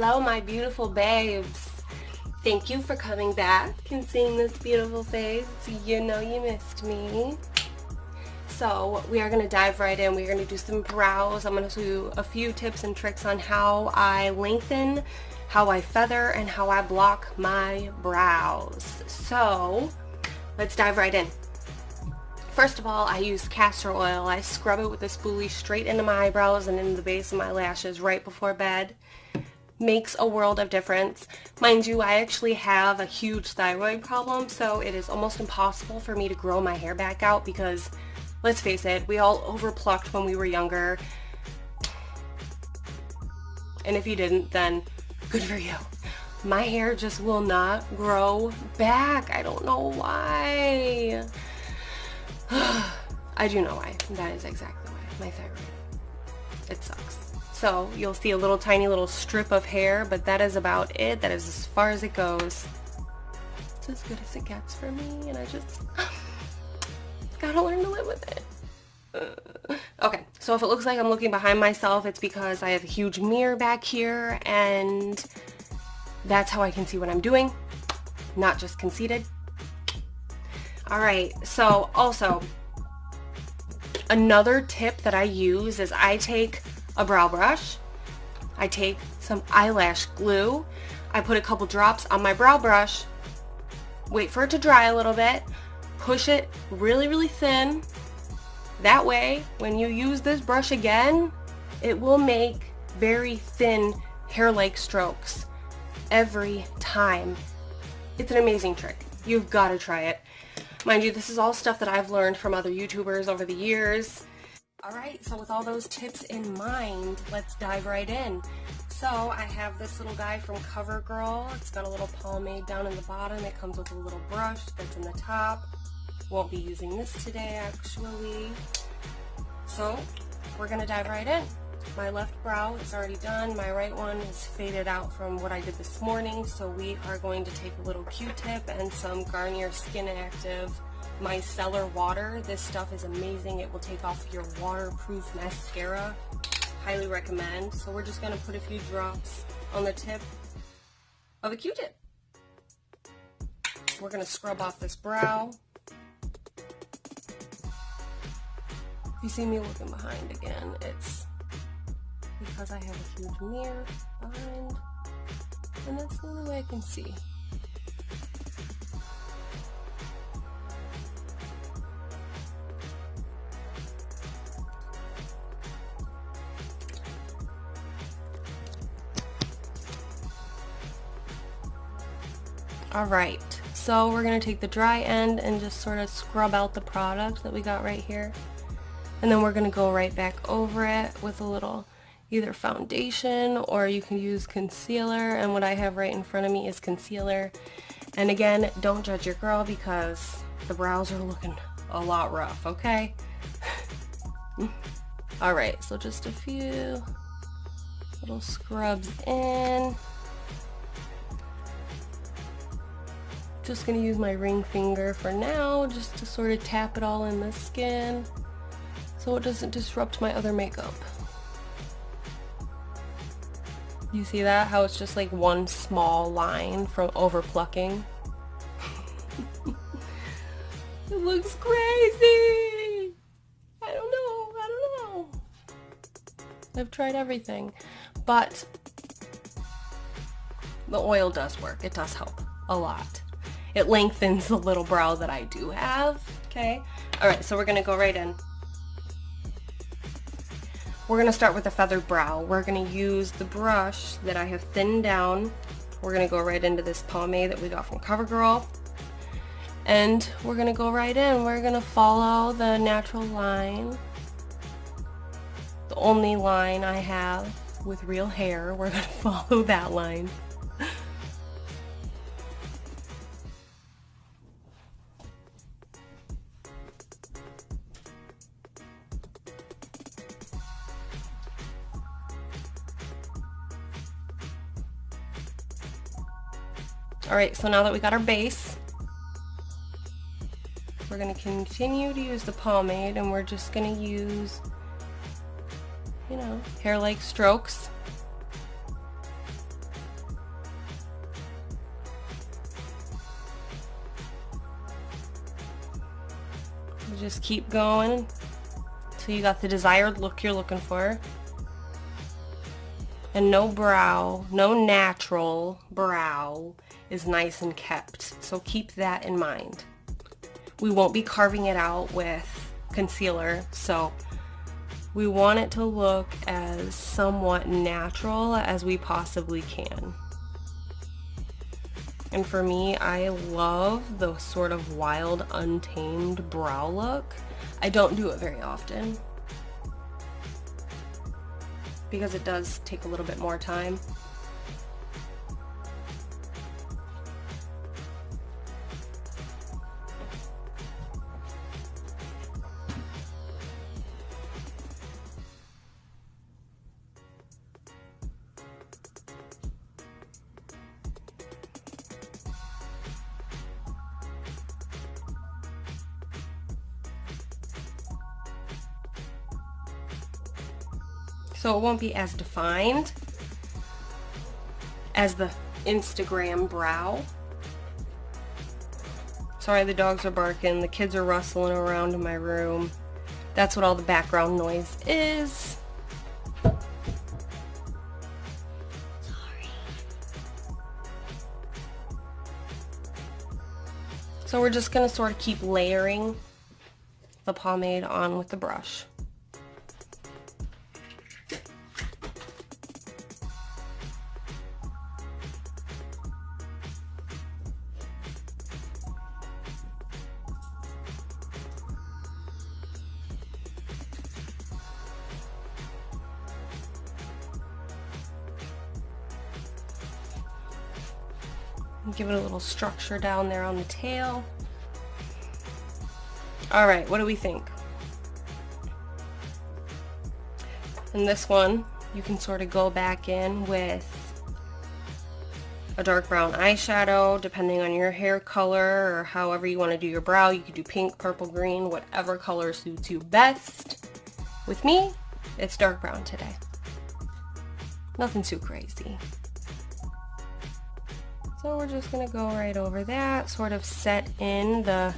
Hello, my beautiful babes. Thank you for coming back and seeing this beautiful face. You know you missed me. So we are going to dive right in. We're going to do some brows. I'm going to do a few tips and tricks on how I lengthen, how I feather, and how I block my brows. So let's dive right in. First of all, I use castor oil. I scrub it with a spoolie straight into my eyebrows and into the base of my lashes right before bed. Makes a world of difference. Mind you, I actually have a huge thyroid problem, so it is almost impossible for me to grow my hair back out because, let's face it, we all overplucked when we were younger. And if you didn't, then good for you. My hair just will not grow back. I don't know why. I do know why. That is exactly why. My thyroid. It sucks. So you'll see a little tiny little strip of hair, but that is about it. That is as far as it goes. It's as good as it gets for me, and I just gotta learn to live with it. Okay, so if it looks like I'm looking behind myself, it's because I have a huge mirror back here, and that's how I can see what I'm doing. Not just conceited. Alright, so also, another tip that I use is I take a brow brush, I take some eyelash glue, I put a couple drops on my brow brush, wait for it to dry a little bit, push it really, really thin. That way, when you use this brush again, it will make very thin hair-like strokes every time. It's an amazing trick. You've got to try it. Mind you, this is all stuff that I've learned from other YouTubers over the years. Alright, so with all those tips in mind, let's dive right in. So I have this little guy from COVERGIRL. It's got a little pomade down in the bottom. It comes with a little brush that's in the top. Won't be using this today, actually. So we're going to dive right in. My left brow is already done. My right one is faded out from what I did this morning. So we are going to take a little Q-tip and some Garnier Skin Active micellar water. This stuff is amazing. It will take off your waterproof mascara. Highly recommend. So we're just going to put a few drops on the tip of a Q-tip. We're going to scrub off this brow. If you see me looking behind again, it's because I have a huge mirror behind, and that's the only way I can see. Alright, so we're going to take the dry end and just sort of scrub out the product that we got right here. And then we're going to go right back over it with a little either foundation, or you can use concealer, and what I have right in front of me is concealer. And again, don't judge your girl because the brows are looking a lot rough, okay? Alright, so just a few little scrubs in. Just going to use my ring finger for now just to sort of tap it all in the skin so it doesn't disrupt my other makeup. You see that? How it's just like one small line from over plucking? It looks crazy! I don't know. I've tried everything. But the oil does work. It does help a lot. It lengthens the little brow that I do have. Okay? Alright, so we're going to go right in. We're going to start with a feathered brow. We're going to use the brush that I have thinned down. We're going to go right into this pomade that we got from COVERGIRL. And we're going to go right in. We're going to follow the natural line. The only line I have with real hair. We're going to follow that line. Alright, so now that we got our base, we're going to continue to use the pomade, and we're just going to use, you know, hair-like strokes. So just keep going till you got the desired look you're looking for. And no brow, no natural brow is nice and kept. So keep that in mind. We won't be carving it out with concealer, so we want it to look as somewhat natural as we possibly can. And for me, I love the sort of wild, untamed brow look. I don't do it very often because it does take a little bit more time. So it won't be as defined as the Instagram brow. Sorry, the dogs are barking, the kids are rustling around in my room. That's what all the background noise is. Sorry. So we're just gonna sort of keep layering the pomade on with the brush. Give it a little structure down there on the tail. Alright, what do we think? And this one, you can sort of go back in with a dark brown eyeshadow, depending on your hair color or however you want to do your brow. You could do pink, purple, green, whatever color suits you best. With me, it's dark brown today. Nothing too crazy. So we're just going to go right over that, sort of set in the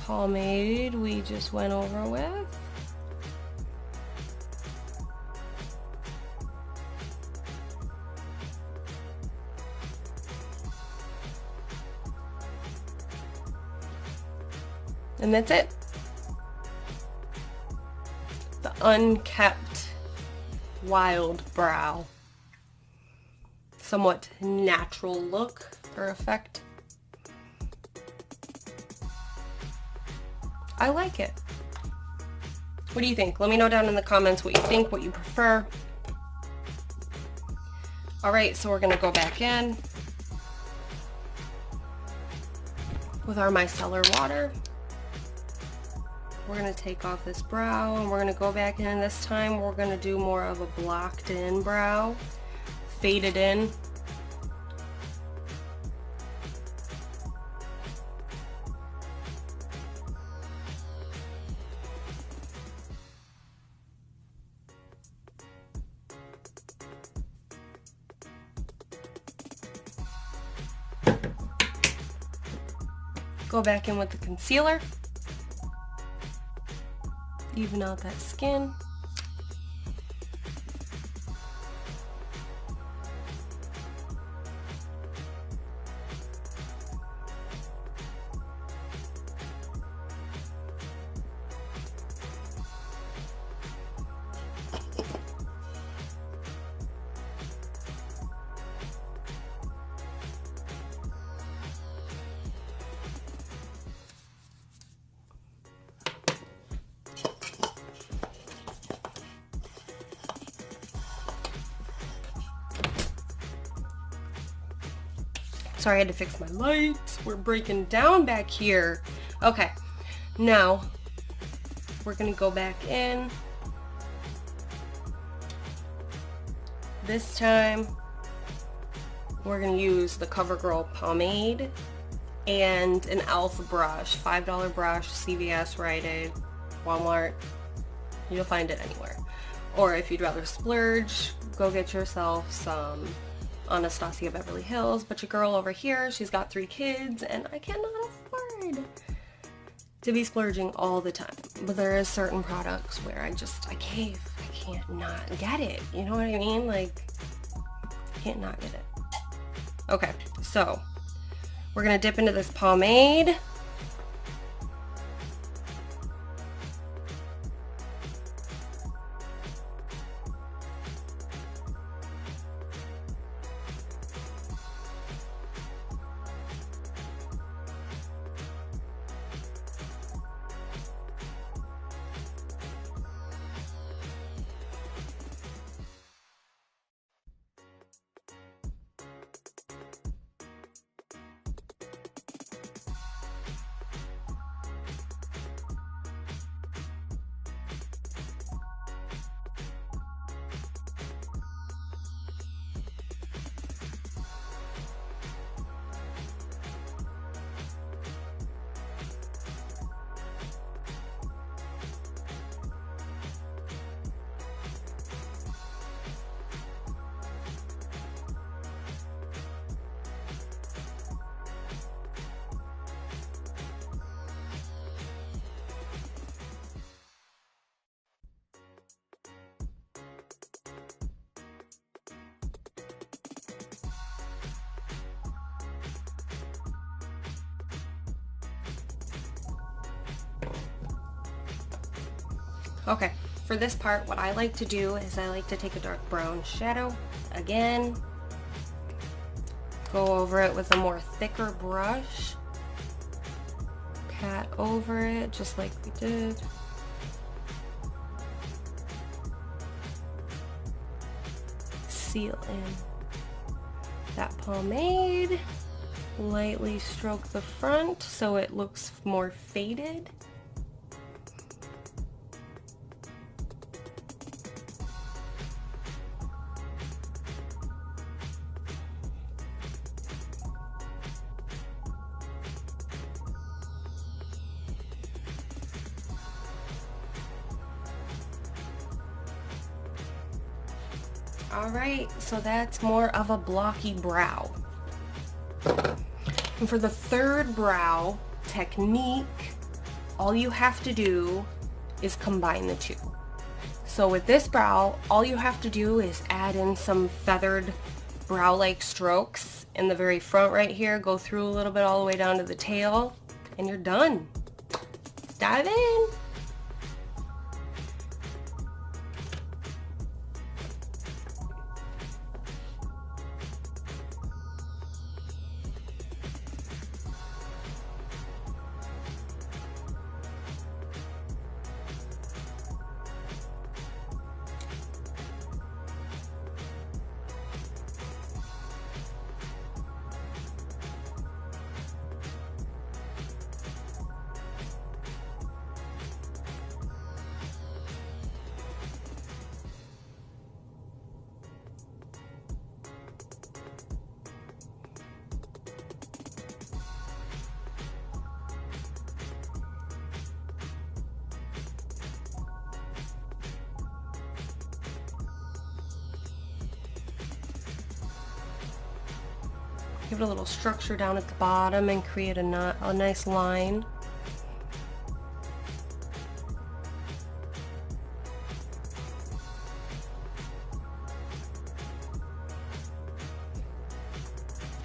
pomade we just went over with. And that's it. The unkept, wild brow. Somewhat natural look or effect. I like it. What do you think? Let me know down in the comments what you think, what you prefer. Alright, so we're going to go back in with our micellar water. We're going to take off this brow and we're going to go back in. This time we're going to do more of a blocked in brow. Fade it in. Go back in with the concealer. Even out that skin. Sorry, I had to fix my lights. We're breaking down back here. Okay, now we're gonna go back in. This time, we're gonna use the COVERGIRL pomade and an e.l.f. brush, $5 brush, CVS, Rite Aid, Walmart. You'll find it anywhere. Or if you'd rather splurge, go get yourself some Anastasia Beverly Hills. But your girl over here, she's got 3 kids and I cannot afford to be splurging all the time, but there is certain products where I can't not get it. You know what I mean? Like, I can't not get it. Okay, so we're gonna dip into this pomade. Okay, for this part, what I like to do is I like to take a dark brown shadow, again, go over it with a more thicker brush, pat over it just like we did. Seal in that pomade, lightly stroke the front so it looks more faded. Alright, so that's more of a blocky brow. And for the third brow technique, all you have to do is combine the two. So with this brow, all you have to do is add in some feathered brow-like strokes in the very front right here, go through a little bit all the way down to the tail, and you're done. Let's dive in. Give it a little structure down at the bottom and create a nice line.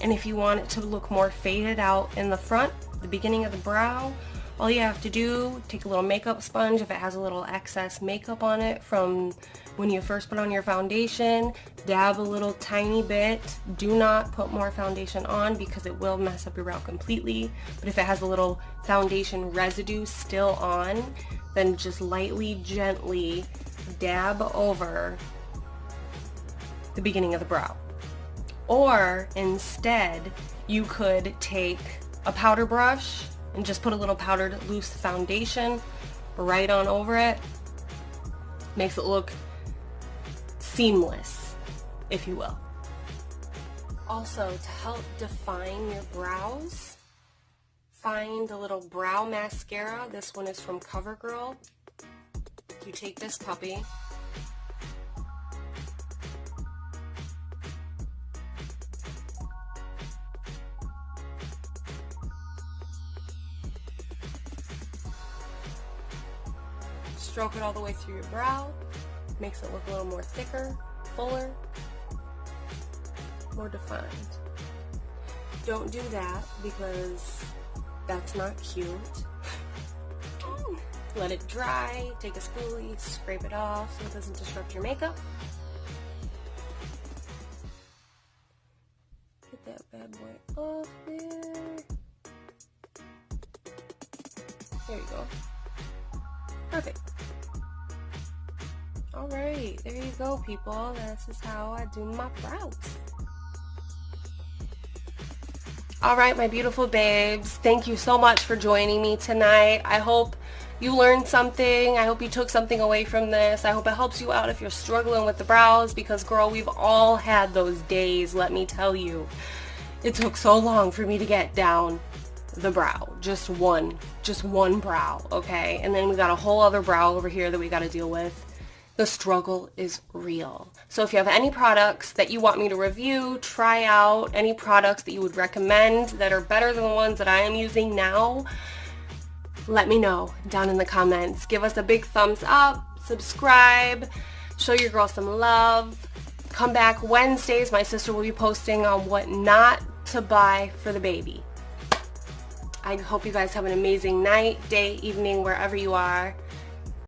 And if you want it to look more faded out in the front, the beginning of the brow, all you have to do, take a little makeup sponge if it has a little excess makeup on it from when you first put on your foundation, dab a little tiny bit. Do not put more foundation on because it will mess up your brow completely. But if it has a little foundation residue still on, then just lightly, gently dab over the beginning of the brow. Or instead, you could take a powder brush and just put a little powdered loose foundation right on over it. Makes it look seamless, if you will. Also, to help define your brows, find a little brow mascara. This one is from COVERGIRL. You take this puppy, stroke it all the way through your brow. Makes it look a little more thicker, fuller, more defined. Don't do that because that's not cute. Let it dry, take a spoolie, scrape it off so it doesn't disrupt your makeup. Get that bad boy off there. There you go. Perfect. Alright, there you go, people. This is how I do my brows. Alright, my beautiful babes. Thank you so much for joining me tonight. I hope you learned something. I hope you took something away from this. I hope it helps you out if you're struggling with the brows, because girl, we've all had those days, let me tell you. It took so long for me to get down the brow. Just one brow, okay? And then we got a whole other brow over here that we got to deal with. The struggle is real. So if you have any products that you want me to review, try out, any products that you would recommend that are better than the ones that I am using now, let me know down in the comments. Give us a big thumbs up, subscribe, show your girl some love. Come back Wednesdays. My sister will be posting on what not to buy for the baby. I hope you guys have an amazing night, day, evening, wherever you are.